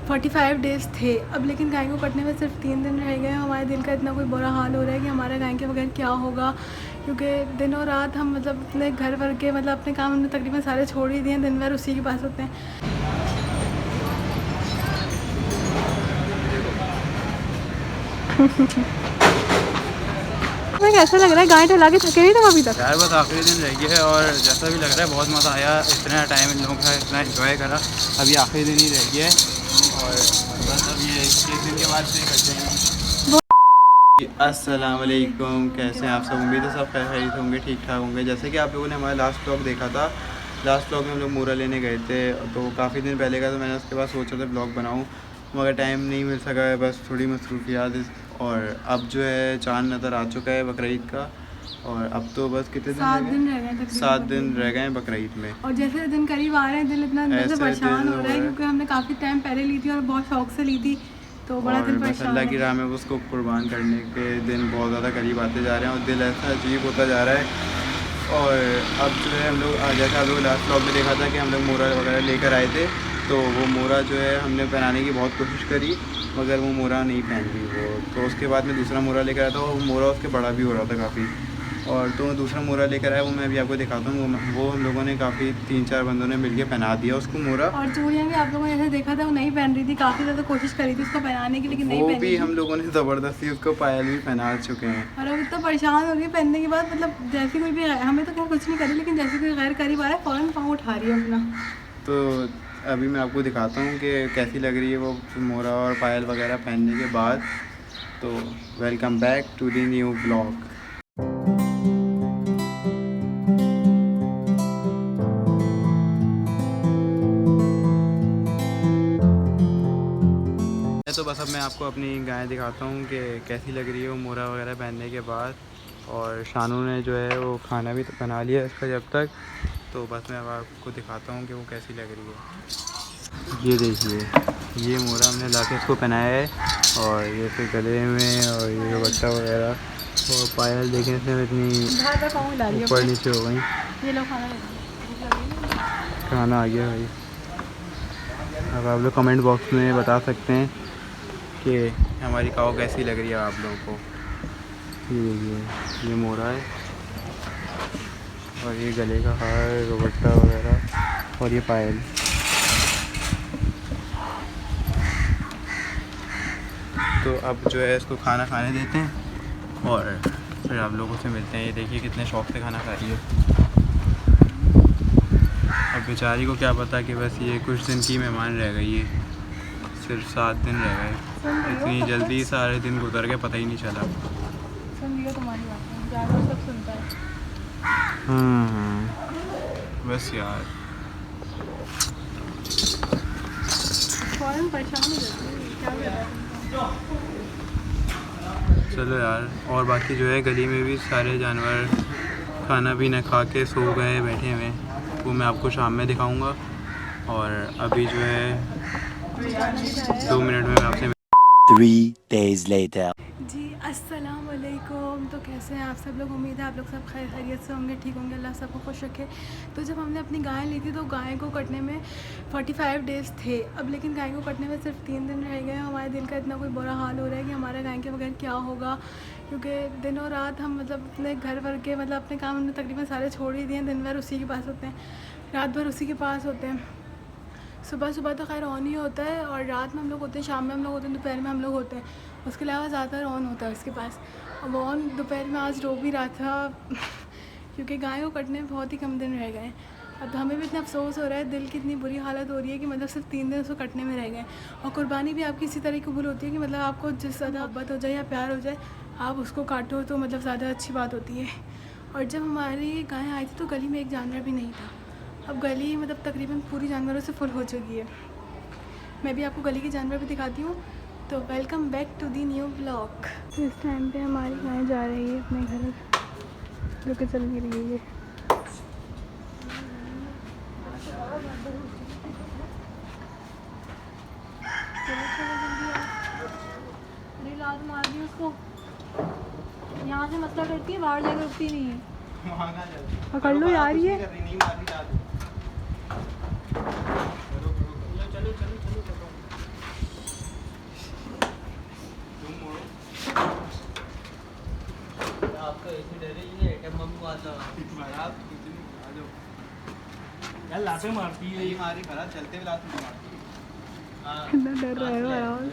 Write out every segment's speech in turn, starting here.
45 days थे अब, लेकिन गाय को कटने में सिर्फ 3 दिन रह गए। हमारे दिल का इतना कोई बुरा हाल हो रहा है कि हमारे गाय के बगैर क्या होगा, क्योंकि दिन और रात हम मतलब अपने घर भर के मतलब अपने काम हमने तकरीबन सारे छोड़ ही दिए, दिन भर उसी के पास होते हैं। कैसा लग रहा है? गाय टहला के थके नहीं तुम अभी तक? यार बस आखिरी दिन रह गया है और जैसा भी लग रहा है बहुत मज़ा आया। इतना टाइम इन लोगों का इतना एंजॉय करा, अभी आखिरी दिन ही रह गया है और बस अब ये 1 दिन के बाद से करते हैं। अस्सलाम वालेकुम, कैसे हैं आप सब? उम्मीद है सब खैरियत होंगे, ठीक ठाक होंगे। जैसे कि आप लोगों ने हमारा लास्ट व्लॉग देखा था, लास्ट व्लॉग में हम लोग मूरा लेने गए थे, तो काफ़ी दिन पहले का, तो मैंने उसके बाद सोचा था ब्लॉग बनाऊँ मगर टाइम नहीं मिल सका है, बस थोड़ी मसरूफियात। और अब जो है चाँद नज़र आ चुका है बकरीद का, और अब तो बस कितने दिन 7 दिन रह गए, 7 दिन रह गए हैं बकरीद में। और जैसे दिन करीब आ रहे हैं दिल इतना अंदर से परेशान हो रहा है, क्योंकि हमने काफ़ी टाइम पहले ली थी और बहुत शौक से ली थी, तो बड़ा दिल परेशान अल्लाह है। की राह में उसको कुर्बान करने के दिन बहुत ज़्यादा करीब आते जा रहे हैं और दिल ऐसा अजीब होता जा रहा है। और अब जो है हम लोग, जैसा आप लोग लास्ट ब्लॉग में देखा था कि हम लोग मोरा वगैरह लेकर आए थे, तो वो मोरा जो है हमने पहनाने की बहुत कोशिश करी मगर वो मोरा नहीं पहन ली वो। तो उसके बाद में दूसरा मोरा लेकर आया था, वो मोरा उसके बड़ा भी हो रहा था काफ़ी, और तो दूसरा मोरा लेकर आया, वो मैं अभी आपको दिखाता हूँ। वो हम लोगों ने काफ़ी 3-4 बंदों ने मिलके पहना दिया उसको मोरा। और चूड़ियाँ भी आप लोगों ने जैसे देखा था वो नहीं पहन रही थी, काफ़ी ज़्यादा कोशिश करी थी उसको पहनाने की, लेकिन नहीं वो पहनी भी थी। हम लोगों ने ज़बरदस्ती उसको पायल भी पहना चुके हैं। और अब इतना परेशान हो गई पहनने के बाद, मतलब जैसे कोई भी, हमें तो खैर कुछ नहीं करी, लेकिन जैसे कोई गैर करीब आ रहा है फ़ौरन पाँव उठा रही है अपना। तो अभी मैं आपको दिखाता हूँ कि कैसी लग रही है वो मोरा और पायल वगैरह पहनने के बाद। तो welcome back to the new blog. तो बस अब मैं आपको अपनी गाय दिखाता हूँ कि कैसी लग रही है वो मोरा वगैरह पहनने के बाद। और शानू ने जो है वो खाना भी बना लिया इसका जब तक, तो बस मैं अब आपको दिखाता हूँ कि वो कैसी लग रही है। ये देखिए, ये मोरा हमने लाके इसको पहनाया है, और ये फिर गले में, और ये जो बट्टा वगैरह और पायल देखें इसमें इतनी ऊपर नीचे हो गई। खाना आ गया भाई। अब आप लोग कमेंट बॉक्स में बता सकते हैं कि हमारी काऊ कैसी लग रही है आप लोगों को। ये देखिए, ये मोरा है और ये गले का हार, दुपट्टा वगैरह, और ये पायल। तो अब जो है इसको खाना खाने देते हैं और फिर आप लोगों से मिलते हैं। ये देखिए कितने शौक़ से खाना खा रही है। अब बेचारी को क्या पता कि बस ये कुछ दिन की मेहमान रह गई है, सिर्फ 7 दिन रह गए। इतनी जल्दी सारे दिन गुजर गए, पता ही नहीं चला। सुन लियो तुम्हारी बात, जानवर सब सुनता है। बस यार, फ़ौरन परेशान हो जाती है, क्या बताऊँ। चलो यार। और बाकी जो है गली में भी सारे जानवर खाना पीना खा के सो गए, बैठे हुए, वो मैं आपको शाम में दिखाऊंगा। और अभी जो है 2 मिनट में मैं आपसे 3 days later. जी अस्सलाम वालेकुम। तो कैसे हैं आप सब लोग? उम्मीद है आप लोग सब खैरियत से होंगे, ठीक होंगे, अल्लाह सबको खुश रखे। तो जब हमने अपनी गाय ली थी तो गाय को कटने में 45 डेज़ थे अब, लेकिन गाय को कटने में सिर्फ 3 दिन रह गए। हमारे दिल का इतना कोई बुरा हाल हो रहा है कि हमारे गाय के बगैर क्या होगा, क्योंकि दिन और रात हम मतलब अपने घर भर के मतलब अपने काम हमने तकरीबन सारे छोड़ ही दिए, दिन भर उसी के पास होते हैं, रात भर उसी के पास होते हैं। सुबह सुबह तो खैर ऑन ही होता है, और रात में हम लोग होते हैं, शाम में हम लोग होते हैं, दोपहर में हम लोग होते हैं, उसके अलावा ज़्यादातर ऑन होता है उसके पास। अब ऑन दोपहर में आज रो भी रहा था क्योंकि गाय को कटने में बहुत ही कम दिन रह गए। अब हमें भी इतना अफसोस हो रहा है, दिल की इतनी बुरी हालत हो रही है कि मतलब सिर्फ 3 दिन उसको कटने में रह गए। और कुर्बानी भी आपकी इसी तरह कबूल होती है कि मतलब आपको जिस ज़्यादा मोहब्बत हो जाए या प्यार हो जाए, आप उसको काटो तो मतलब ज़्यादा अच्छी बात होती है। और जब हमारी गाय आई थी तो गली में एक जानवर भी नहीं था। अब गली मतलब तकरीबन पूरी जानवरों से फुल हो चुकी है। मैं भी आपको गली के जानवर भी दिखाती हूँ। तो welcome back to the new blog. इस टाइम पे हमारी गाय जा रही है अपने घर, जो कि चल नहीं रही है। अरे लात मार दी उसको, यहाँ से मसला करती है, बाहर जाकर रुकती नहीं है। पकड़ लो यार, ये यार लाते मारती है ये मारी खरा चलते हुए लात मारती है। कितना डर रहा है बराबर।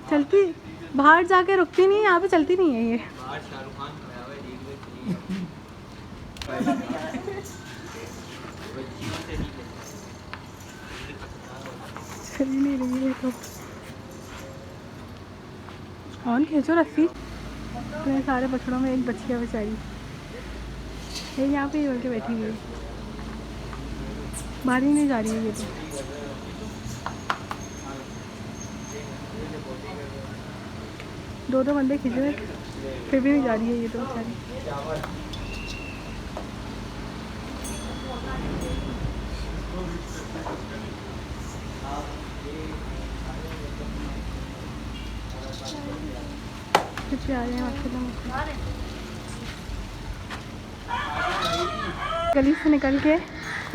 चलती बाहर जाके रुकती नहीं है, यहाँ पे चलती नहीं है ये। चल ही नहीं रही है तो कौन खींचो रस्सी। इतने सारे बछड़ों में एक बच्ची है बेचारी, ये यहाँ पे ही बोल के बैठी हुई है, बाहर ही नहीं जा रही है ये तो। दो बंदे खींचे हुए फिर भी नहीं जा रही है ये तो बेचारी। कुछ आ रहे हैं माशाल्लाह। गली से निकल के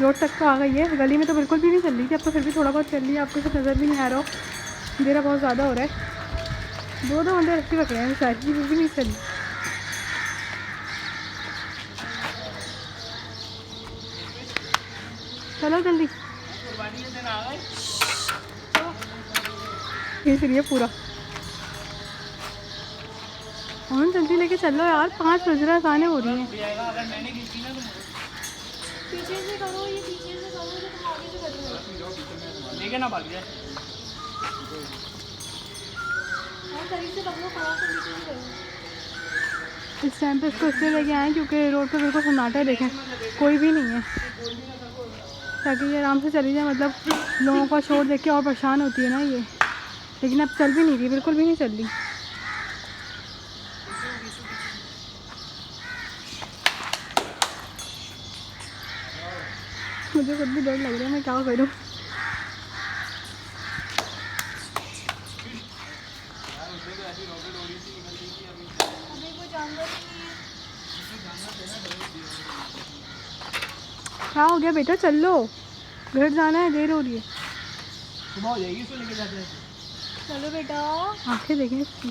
रोड तक तो आ गई है, गली में तो बिल्कुल भी नहीं चल रही थी, अब तो फिर भी थोड़ा बहुत चल रही है, आपको कुछ नज़र भी नहीं आ रहा हो, अंधेरा बहुत ज़्यादा हो रहा है। दो बंदे रस्सी पकड़े हैं शायद, फिर भी नहीं चली। चलो जल्दी खींच रही है पूरा। और जल्दी लेके चलो यार, 5 बज रहा है, आसाने हो रही है। अगर मैंने खींची ना तो पीछे से करो, ये पीछे से करो, तो तुम आगे से कर रहे हो। लेके ना भाग जाए। और सही से पकड़ो, खड़ा कर पीछे से करो। इस टाइम पे इसको इसलिए लेके आए क्योंकि रोड पे बिल्कुल सन्नाटा है, देखें कोई भी नहीं है, ताकि ये आराम से चली जाए। मतलब लोगों का शोर देख के और परेशान होती है ना ये, लेकिन अब चल भी नहीं रही, बिल्कुल भी नहीं चल रही। मुझे खुद भी डर लग रहा है, मैं क्या करूँ। क्या हो गया बेटा, चल लो, घर जाना है, देर हो रही है। सुबह हो जाएगी, इसको लेके जाते हैं। चलो बेटा, आंखें देखें इसकी।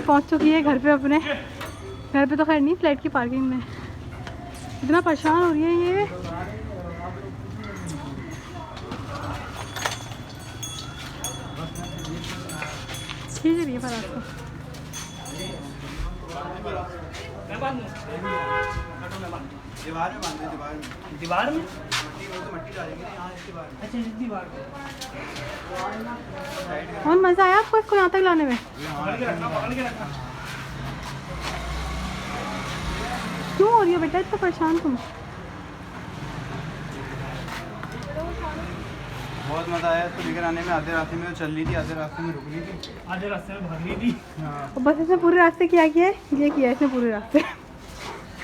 पहुंच चुकी है घर पे, अपने घर पे तो खैर नहीं, फ्लैट की पार्किंग में। इतना परेशान हो रही है ये। खींच रही है पर आपको। मैं बांध दूँ? दीवार में बांध दे, दीवार में। दीवार में? मट्टी, वो तो मट्टी डालेंगे ना यहाँ, इस दीवार में। अच्छा, इस दीवार में। और मज़ा आया आपको इसको यहाँ तक लाने में? पकड़ के रखना, पकड़ के रखना। क्यों हो रही है बेटा इतना परेशान तुम? बहुत मज़ा आया इसको लेकर आने में। आधे रास्ते में वो चल रही थी, आधे रास्ते में रुक रही थी। आधे रास्ते में भाग रही थी। हाँ। और बस इसने पूरे रास्ते क्या किया है, ये किया है इसने पूरे रास्ते।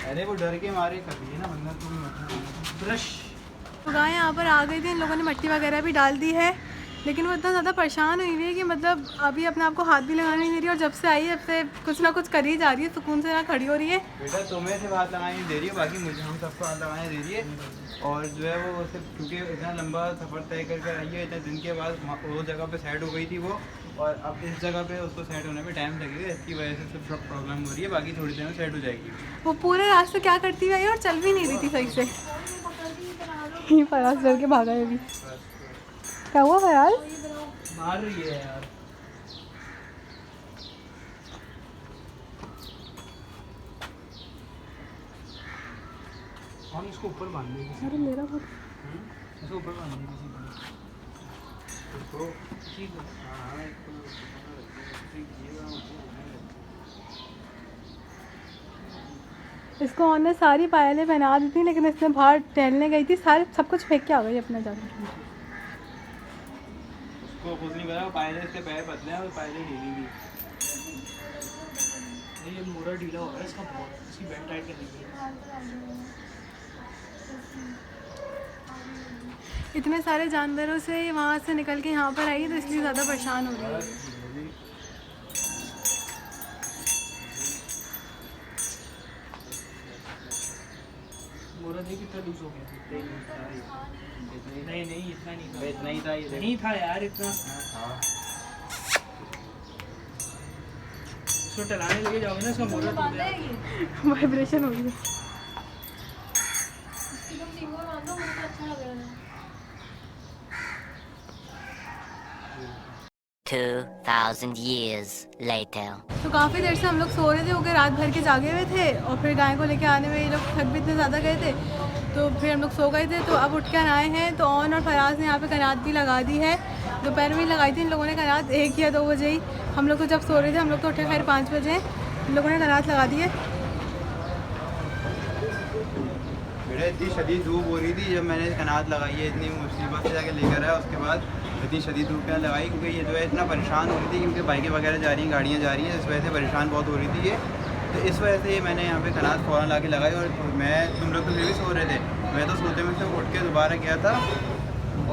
अरे वो डर के मारे कर रही है ना, बंदा तो भी मत। ब्रश। तो गाय यहाँ पर आ गई थी, इन लोगों ने मिट्टी वगैरह भी डाल दी है, लेकिन वो इतना ज़्यादा परेशान हुई हुई है कि मतलब अभी अपने आप को हाथ भी लगाने नहीं दे रही, और जब से आई है जब से कुछ ना कुछ कर ही जा रही है, सुकून से यहाँ खड़ी हो रही है। बेटा तुम्हें सिर्फ हाथ लगाने दे रही है, बाकी मुझे हम सबको हाथ लगाने दे रही है। और जो है वो सिर्फ क्योंकि इतना लंबा सफ़र तय करके आई है, इतने दिन के बाद वो जगह पे सेट हो गई थी वो, और अब इस जगह पे उसको सेट होने में टाइम लगेगा, इसकी वजह से सिर्फ प्रॉब्लम हो रही है, बाकी थोड़ी देर में सेट हो जाएगी। वो पूरे रास्ते क्या करती हुई आई और चल भी नहीं रही थी सही से। ये फराज डर के भागा है अभी। क्या हुआ फराज? मार रही है यार। हम इसको ऊपर बांध देंगे। अरे मेरा बहुत इसको ऊपर बांध देंगे किसी को। ठीक है। इसको उन्होंने सारी पायलें पहना दी थी, लेकिन इसने बाहर टहलने गई थी, सारे सब कुछ फेंक के आ गई अपना जाकर। उसको कुछ नहीं करा, पायले इसके पैर पतले हैं और पायले ढीली भी। ये मोरा ढीला हो रहा है इसका बहुत, इसकी बेल्ट टाइट करनी पड़ेगी। इतने सारे जानवरों से वहाँ से निकल के यहाँ पर आई, तो इसलिए ज़्यादा परेशान हो रही है। मोरा देख कितना लूज हो गया। नहीं नहीं इतना नहीं था, इतना ही था ये, नहीं था यार इतना। इसको टलाने लेके जाओगे ना, इसका मोरा टूट जाएगा। वाइब्रेशन हो गई। 2,000 years later. तो काफ़ी देर से हम लोग सो रहे थे, क्योंकि रात भर के जागे हुए थे और फिर गाय को लेके आने में ये लोग थक भी इतने ज़्यादा गए थे, तो फिर हम लोग सो गए थे। तो अब उठ कर आए हैं, तो ऑन और फराज ने यहाँ पे कनात भी लगा दी है। दोपहर में ही लगाई थी इन लोगों ने कनात, 1 या 2 बजे ही। हम लोग तो जब सो रहे थे, हम लोग तो उठे खैर 5 बजे, इन लोगों ने कनात लगा दी है। बेटा इतनी शदीद धूप हो रही थी जब मैंने कनात लगाई है, इतनी मुसीबत से जाके लेकर आया। उसके बाद इतनी शदीद धूप क्या लगाई, क्योंकि ये जो है इतना परेशान हो रही थी, क्योंकि बाइकें वगैरह जा रही हैं, गाड़ियाँ जा रही हैं, इस वजह से परेशान बहुत हो रही थी ये। तो इस वजह से मैंने यहाँ पे कनात फ़ौरन ला के लगाई। और मैं, तुम लोग तो फिर भी सो रहे थे, मैं तो सोते में से उठ के दोबारा गया था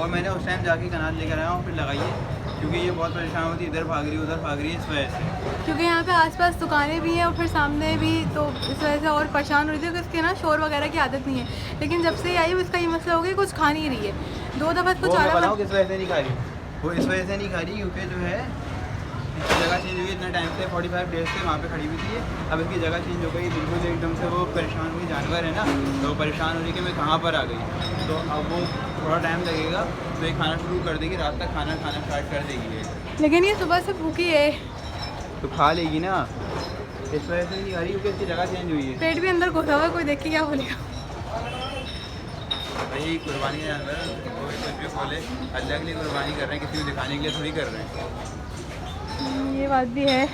और मैंने उस टाइम जाके कनात लेकर आया और फिर लगाई है, क्योंकि ये बहुत परेशान होती है, इधर भाग रही है उधर भाग रही है, इस वजह से। क्योंकि यहाँ पे आसपास दुकानें भी हैं और फिर सामने भी, तो इस वजह से और परेशान हो रही थी, क्योंकि इसके ना शोर वगैरह की आदत नहीं है। लेकिन जब से आई इसका ये मसला हो गया, कुछ खा नहीं रही है। 2 दफ़ा इसको वो मैं चारा बताऊँ किस वजह से नहीं खा रही, वो इस वजह से नहीं खा रही क्योंकि जो है इसकी जगह चेंज हुई। इतना टाइम से 45 डेज से वहाँ पे खड़ी हुई थी, अब इसकी जगह चेंज हो गई बिल्कुल एकदम से। वो परेशान हुई, जानवर है ना, तो वो परेशान हो रही कि मैं कहाँ पर आ गई। तो अब वो थोड़ा टाइम लगेगा, तो ये खाना शुरू कर देगी, रात तक खाना स्टार्ट कर देगी ये। लेकिन ये सुबह से भूखी है, तो खा लेगी ना, इस वजह से नहीं खा रही क्योंकि इसकी जगह चेंज हुई है। पेट भी अंदर घुसा हुआ है, कोई देख के क्या बोलेगा। भाई कुर्बानी का जानवर है, वो कुछ भी बोले, अल्लाह के लिए कुर्बानी कर रहे हैं, किसी को दिखाने के लिए थोड़ी कर रहे हैं। ये बात भी है।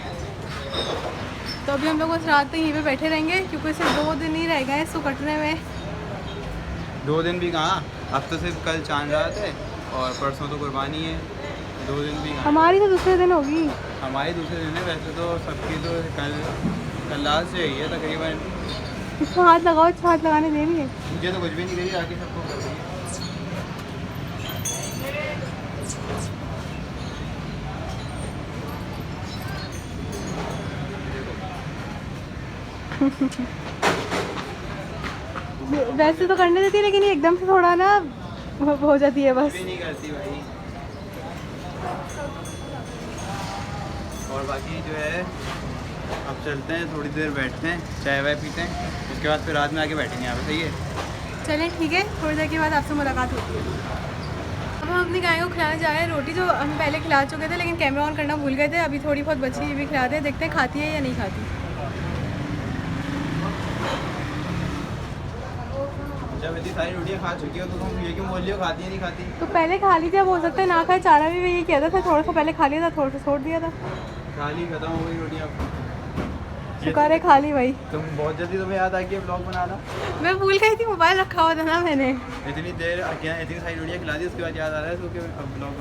तो अभी हम लोग बस रात तक यहीं पे बैठे रहेंगे, क्योंकि सिर्फ 2 दिन ही रह गए इसको कटने में। 2 दिन भी कहाँ, अब तो सिर्फ कल चांद रात है और परसों तो कुर्बानी है। 2 दिन भी कहाँ, हमारी तो दूसरे दिन होगी। हमारी दूसरे दिन है। वैसे तो सबकी तो कल लास्ट से ही है तकरीबन। इसको हाथ लगाओ, इसको हाथ लगाने दे रही है। मुझे तो कुछ भी नहीं करी, आके सबको कर रही है। वैसे तो करने देती है, लेकिन ये एकदम से थोड़ा ना हो जाती है बस। भी नहीं करती भाई। और बाकी जो है अब चलते हैं, थोड़ी देर बैठते हैं, चाय वाय पीते हैं, उसके बाद फिर रात में आके बैठेंगे यहाँ पे। सही है, चलें ठीक है, थोड़ी देर के बाद आपसे मुलाकात होती है। अब हम अपनी गाय को खिलाने जा रहे हैं रोटी, जो हम पहले खिला चुके थे, लेकिन कैमरा ऑन करना भूल गए थे। अभी थोड़ी बहुत बची हुई भी खिलाते हैं, देखते हैं खाती है या नहीं खाती। जब इतनी सारी रोटियाँ खा चुकी हो तो तुम ये क्यों बोल रही हो खाती है नहीं खाती? तो पहले खा ली थी, अब हो सकता है ना खाए। चारा भी यही किया था, थोड़ा सा पहले खा लिया था, थोड़ा सा छोड़ दिया था। खाली खत्म हो गई रोटियाँ। शुक्र है खा ली भाई। तुम बहुत जल्दी तुम्हें याद आ गई ब्लॉग बनाना। मैं भूल गई थी, मोबाइल रखा हुआ था ना मैंने। इतनी देर क्या, इतनी सारी रोटियाँ खिला दी, उसके बाद याद आ रहा है तो कि अब ब्लॉग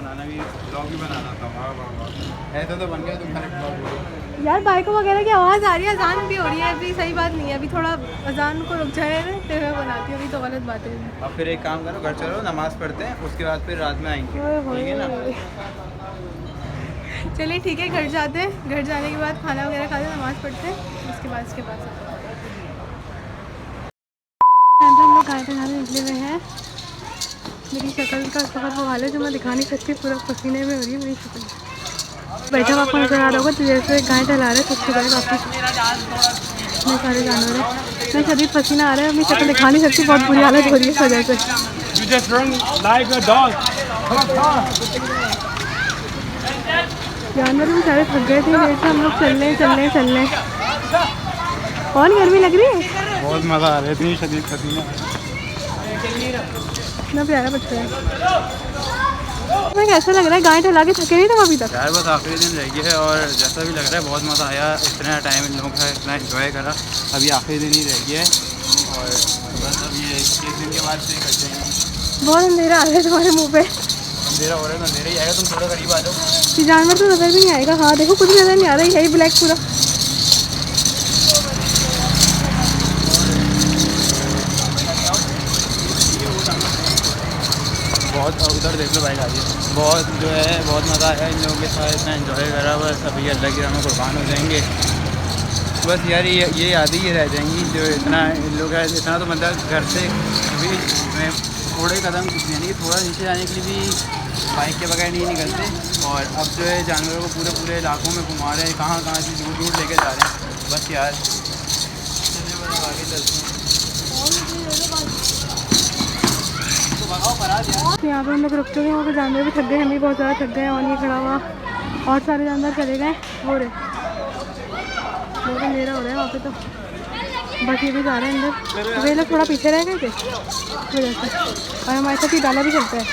भी बनाना था। वाह वाह वाह, ऐसा तो बन गया तुम्हारे ब्लॉग। यार बाइकों वगैरह की आवाज़ आ रही है, अजान भी हो रही है। अभी सही बात नहीं है, अभी थोड़ा अजान को रुक जाए ना, फिर मैं बनाती हूँ। अभी तो गलत बात है। अब फिर एक काम करो, घर चलो, नमाज़ पढ़ते हैं, उसके बाद फिर रात में आएंगे, ठीक है ना? चलिए ठीक है, घर जाते हैं। घर जाने के बाद खाना वगैरह खाते हैं, नमाज़ पढ़ते हैं, उसके बाद हम लोग गाय बनाने निकले हुए हैं। मेरी शक्ल का इस वक्त वो हाल है जो मैं दिखा नहीं सकती, पूरा पसीने में हो रही है मेरी शक्ल। बैठा हुआ आपको नजर आ रहा होगा, तो जैसे गाय टहला रहे हैं, सबसे गाय काफ़ी इतने सारे जानवर हैं। मैं शरीर पसीना आ रहा है, अपनी शक्ल दिखा नहीं सकती, बहुत बुरी हालत हो रही है इस वजह से। जानवर भी सारे थक गए थे, जैसे हम लोग चल रहे हैं। कौन गर्मी लग रही है? बहुत मज़ा आ रहा है, इतनी शदीद पसीना। इतना प्यारा बच्चा है। मैं कैसा लग रहा है, गाय ठहला के थके नहीं तुम अभी तक? यार बस आखिरी दिन रह गया है और जैसा भी लग रहा है बहुत मज़ा आया, इतना टाइम इन लोगों का इतना एंजॉय करा। अभी आखिरी दिन ही रह गया है और बस अब ये 1 दिन के बाद से करते हैं। बहुत अंधेरा आ रहा है तुम्हारे मुँह पे। अंधेरा हो रहा है तो अंधेरा ही आएगा, तुम थोड़ा करीब आ जाओ। ये जानवर तो नजर भी नहीं आएगा। हाँ देखो, कुछ नजर नहीं आ रहा है, यही ब्लैक पूरा। बहुत उधर देख लो भाई, गाड़ी बहुत जो है बहुत मज़ा आया इन लोगों के साथ, इतना एंजॉय करा। बस अभी अल्लाह की राह में कुर्बान हो जाएंगे बस यार ये यादें ही रह जाएंगी जो इतना इन लोग है, इतना तो मतलब घर से भी थोड़े कदम यानी कि थोड़ा नीचे जाने के लिए भी बाइक के बगैर नहीं निकलते। और अब जो है जानवरों को पूरे पूरे इलाकों में घुमा रहे हैं, कहाँ कहाँ से दूर दूर लेके जा रहे हैं। बस यार चलिए बस आगे चलते हैं। तो यहाँ पर हम लोग रुक चुके हैं, वहाँ पर जानवर भी थक गए, हम भी बहुत ज़्यादा थक गए। और ये खड़ा हुआ और सारे जानवर चले गए, हो रहे बहुत अंधेरा हो रहा है वहाँ पे। तो बस ये भी जा रहे हैं अंदर, वे लोग थोड़ा पीछे रह गए थे वजह से। और हमारे साथ ही डाला भी चलता है।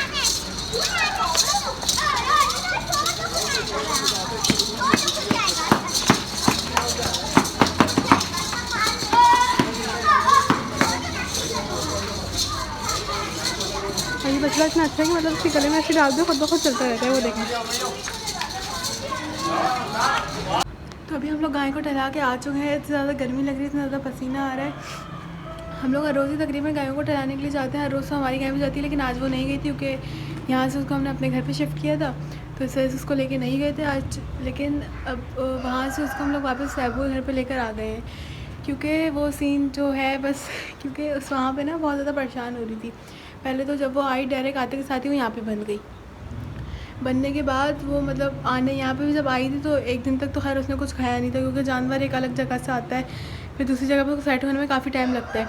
और ये बछड़ा इतना अच्छा है कि मतलब उसके गले में ऐसे डाल दो खुद ब खुद चलता रहता है, वो देखें। तो अभी हम लोग गाय को टहला के आ चुके हैं। इतनी ज़्यादा गर्मी लग रही है, इतना ज़्यादा पसीना आ रहा है। हम लोग हर रोज़ ही तकरीबन गायों को टहलाने के लिए जाते हैं। हर रोज़ तो हमारी गाय भी जाती है, लेकिन आज वो नहीं गई थी क्योंकि यहाँ से उसको हमने अपने घर पे शिफ्ट किया था, तो इस वजह से उसको लेके नहीं गए थे आज। लेकिन अब वहाँ से उसको हम लोग वापस सैबू घर पे लेकर आ गए हैं, क्योंकि वो सीन जो है बस क्योंकि उस वहाँ पे ना बहुत ज़्यादा परेशान हो रही थी। पहले तो जब वो आई डायरेक्ट आते के साथ ही वो यहाँ पे बन गई। बनने के बाद वो मतलब आने यहाँ पे भी जब आई थी तो एक दिन तक तो खैर उसने कुछ खाया नहीं था, क्योंकि जानवर एक अलग जगह से आता है, फिर दूसरी जगह पर सेट होने में काफ़ी टाइम लगता है।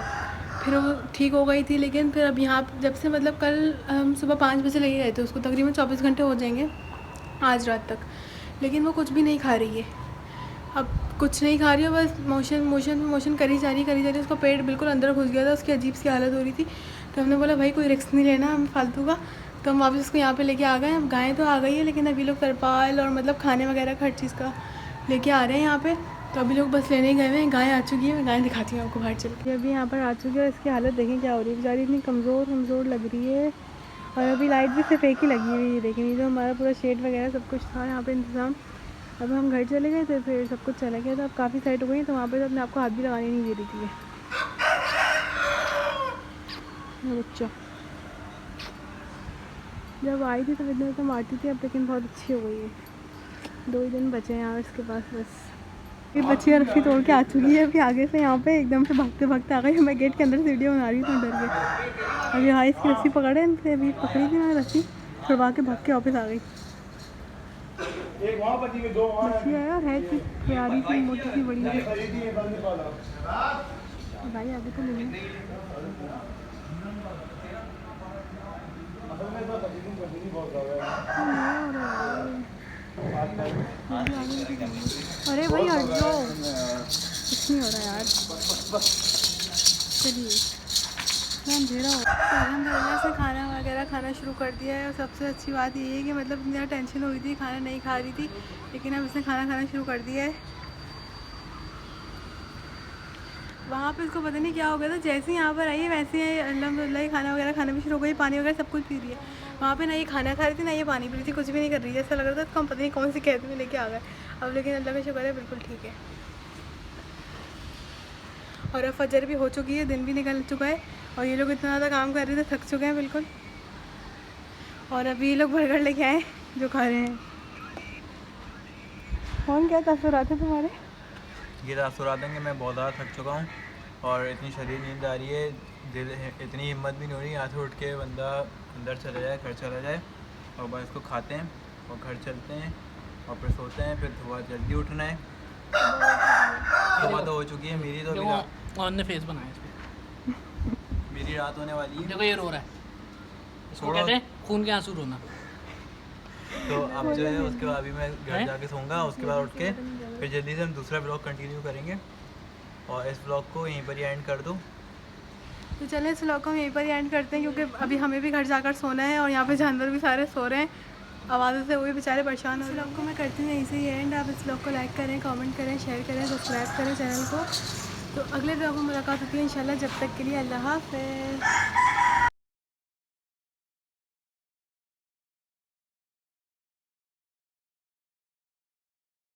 फिर वो ठीक हो गई थी, लेकिन फिर अब यहाँ जब से मतलब कल हम सुबह 5 बजे लगे गए थे, उसको तकरीबन 24 घंटे हो जाएंगे आज रात तक, लेकिन वो कुछ भी नहीं खा रही है। अब कुछ नहीं खा रही है, बस मोशन करी जा रही है। उसका पेट बिल्कुल अंदर घुस गया था, उसकी अजीब सी हालत हो रही थी। तो हमने बोला भाई कोई रिस्क नहीं लेना हम फालतू का, तो हम वापस उसको यहाँ पे लेके आ गए। अब गाय तो आ गई है, लेकिन अभी लोग तरपाल और मतलब खाने वगैरह का हर चीज़ का लेके आ रहे हैं यहाँ पे। तो अभी लोग बस लेने गए हैं। गाय आ चुकी है, मैं गाय दिखाती हूँ आपको बाहर चल के। अभी यहाँ पर आ चुकी है और इसकी हालत देखें क्या हो रही है, बेचारी इतनी कमज़ोर लग रही है। और अभी लाइट भी सिर्फ एक ही लगी हुई है, देखें ये जो हमारा पूरा शेड वगैरह सब कुछ था यहाँ पर इंतज़ाम। अब हम घर चले गए थे, फिर सब कुछ चला गया था। अब काफ़ी साइड हो गई, तो वहाँ पर तो अपने आपको हाथ भी लगाने नहीं दे रही थी बच्चा। जब आई थी तो इतना तो मारती थी, अब लेकिन बहुत अच्छी हो गई है। 2 ही दिन बचे हैं यहाँ इसके पास बस। ये बच्ची रस्सी तोड़ के आ चुकी है अभी आगे से, यहाँ पे एकदम से भागते आ गई। मैं गेट के अंदर से वीडियो बना रही थी डर के। अभी हाँ इसकी रस्सी पकड़े, इनसे अभी पकड़ी थी ना रस्सी, छुड़वा के भाग के वापस आ गई। बच्ची है थी प्यारी सी, मोटी सी, बड़ी सी। भाई आगे तो नहीं है। अरे भाई हट जाओ, कुछ नहीं हो रहा यार। चलिए अंधेरा हो। अलहमदिल्ला से खाना वगैरह खाना शुरू कर दिया है। और सबसे अच्छी बात ये है कि मतलब ज़्यादा टेंशन हुई थी, खाना नहीं खा रही थी, लेकिन अब इसने खाना शुरू कर दिया है। वहाँ पे इसको पता नहीं क्या हो गया था, जैसे ही यहाँ पर आई है वैसे ही अल्हम्दुलिल्लाह ही खाना वगैरह खाना भी शुरू हो गई, पानी वगैरह सब कुछ पी रही है। वहाँ पे ना ये खाना खा रही थी ना ये पानी पी रही थी, कुछ भी नहीं कर रही है। ऐसा लग रहा था इसको हम पता नहीं कौन सी कैद में लेके आ गए। अब लेकिन अल्लाह का शुक्र है बिल्कुल ठीक है। और अब फजर भी हो चुकी है, दिन भी निकल चुका है, और ये लोग इतना ज़्यादा काम कर रहे थे, थक चुके हैं बिल्कुल। और अभी ये लोग बर्गर लेके आए जो खा रहे हैं। कौन क्या तासुरात है तुम्हारे? ये तासुरात हैं कि मैं बहुत ज़्यादा थक चुका हूँ और इतनी शदीद नींद आ रही है, दिल इतनी हिम्मत भी नहीं हो रही यहाँ से उठ के बंदा अंदर चला जाए, घर चला जाए और बस इसको खाते हैं और घर चलते हैं और फिर सोते हैं। फिर सुबह जल्दी उठना है। सुबह तो हो चुकी है मेरी, तो अभी फेस बनाया इसमें। मेरी रात होने वाली है। देखो ये रो रहा है, इसको कहते हैं खून के आंसू रोना। तो अब जो है उसके बाद अभी मैं घर जाके सोऊंगा, उसके बाद उठ के फिर जल्दी से हम दूसरा ब्लॉग कंटिन्यू करेंगे। और इस ब्लॉग को यहीं पर ही एंड कर दो। तो चलें इस ब्लॉग को हम यहीं पर ही एंड करते हैं, क्योंकि अभी हमें भी घर जाकर सोना है और यहाँ पे जानवर भी सारे सो रहे हैं आवाज़ों से, वो भी बेचारे परेशान हो रहे हैं। इस ब्लॉग को मैं करती हूँ यहीं से ही एंड। आप इस ब्लॉग को लाइक करें, कमेंट करें, शेयर करें, सब्सक्राइब करें चैनल को। तो अगले ब्लॉग में मुलाकात होती है इंशाल्लाह। जब तक के लिए अल्लाह हाफ़िज़।